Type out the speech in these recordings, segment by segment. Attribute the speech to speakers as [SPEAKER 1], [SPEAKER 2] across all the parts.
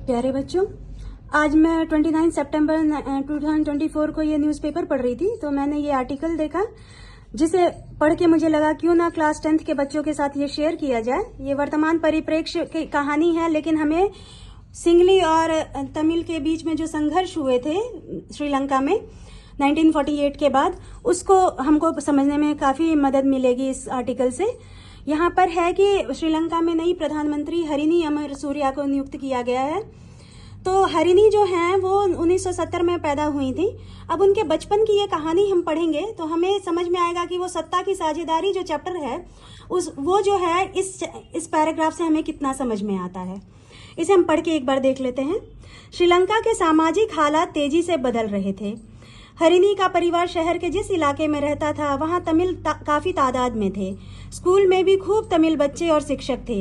[SPEAKER 1] प्यारे बच्चों, आज मैं 29 सितंबर 2024 को ये न्यूज़पेपर पढ़ रही थी, तो मैंने ये आर्टिकल देखा जिसे पढ़ के मुझे लगा क्यों ना क्लास 10th के बच्चों के साथ ये शेयर किया जाए। ये वर्तमान परिप्रेक्ष्य की कहानी है, लेकिन हमें सिंगली और तमिल के बीच में जो संघर्ष हुए थे श्रीलंका में 1948 के बाद, उसको हमको समझने में काफ़ी मदद मिलेगी इस आर्टिकल से। यहाँ पर है कि श्रीलंका में नई प्रधानमंत्री हरिनी अमरसूरिया को नियुक्त किया गया है। तो हरिनी जो हैं वो 1970 में पैदा हुई थी। अब उनके बचपन की ये कहानी हम पढ़ेंगे तो हमें समझ में आएगा कि वो सत्ता की साझेदारी जो चैप्टर है वो जो है इस पैराग्राफ से हमें कितना समझ में आता है। इसे हम पढ़ के एक बार देख लेते हैं। श्रीलंका के सामाजिक हालात तेजी से बदल रहे थे। हरिनी का परिवार शहर के जिस इलाके में रहता था वहां तमिल काफी तादाद में थे। स्कूल में भी खूब तमिल बच्चे और शिक्षक थे।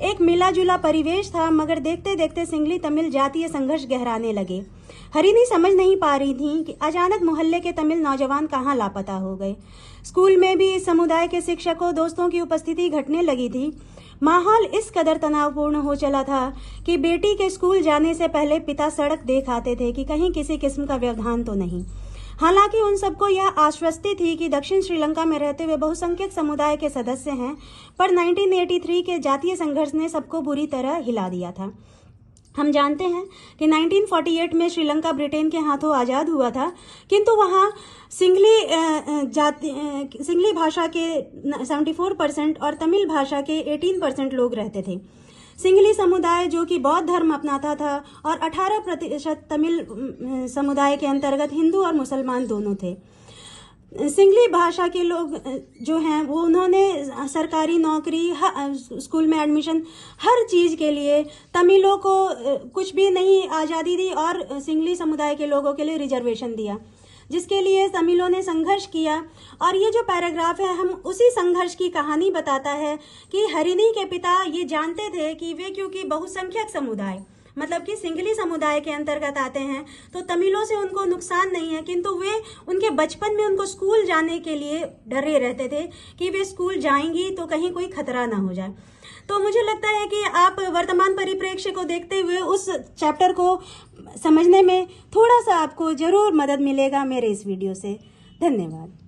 [SPEAKER 1] एक मिला जुला परिवेश था, मगर देखते देखते सिंगली तमिल जातीय संघर्ष गहराने लगे। हरिनी समझ नहीं पा रही थी कि अचानक मोहल्ले के तमिल नौजवान कहाँ लापता हो गए। स्कूल में भी इस समुदाय के शिक्षकों दोस्तों की उपस्थिति घटने लगी थी। माहौल इस कदर तनावपूर्ण हो चला था कि बेटी के स्कूल जाने से पहले पिता सड़क देख आते थे कि कहीं किसी किस्म का व्यवधान तो नहीं। हालांकि उन सबको यह आश्वस्ति थी कि दक्षिण श्रीलंका में रहते हुए बहुसंख्यक समुदाय के सदस्य हैं, पर 1983 के जातीय संघर्ष ने सबको बुरी तरह हिला दिया था। हम जानते हैं कि 1948 में श्रीलंका ब्रिटेन के हाथों आज़ाद हुआ था, किंतु वहाँ सिंगली भाषा के 74% और तमिल भाषा के 18% लोग रहते थे। सिंगली समुदाय जो कि बौद्ध धर्म अपनाता था और 18% तमिल समुदाय के अंतर्गत हिंदू और मुसलमान दोनों थे। सिंगली भाषा के लोग जो हैं वो उन्होंने सरकारी नौकरी, स्कूल में एडमिशन, हर चीज़ के लिए तमिलों को कुछ भी नहीं आज़ादी दी और सिंगली समुदाय के लोगों के लिए रिजर्वेशन दिया, जिसके लिए तमिलों ने संघर्ष किया। और ये जो पैराग्राफ है हम उसी संघर्ष की कहानी बताता है कि हरिनी के पिता ये जानते थे कि वे क्योंकि बहुसंख्यक समुदाय मतलब कि सिंगली समुदाय के अंतर्गत आते हैं तो तमिलों से उनको नुकसान नहीं है, किंतु वे उनके बचपन में उनको स्कूल जाने के लिए डरे रहते थे कि वे स्कूल जाएंगी तो कहीं कोई खतरा ना हो जाए। तो मुझे लगता है कि आप वर्तमान परिप्रेक्ष्य को देखते हुए उस चैप्टर को समझने में थोड़ा सा आपको जरूर मदद मिलेगा मेरे इस वीडियो से। धन्यवाद।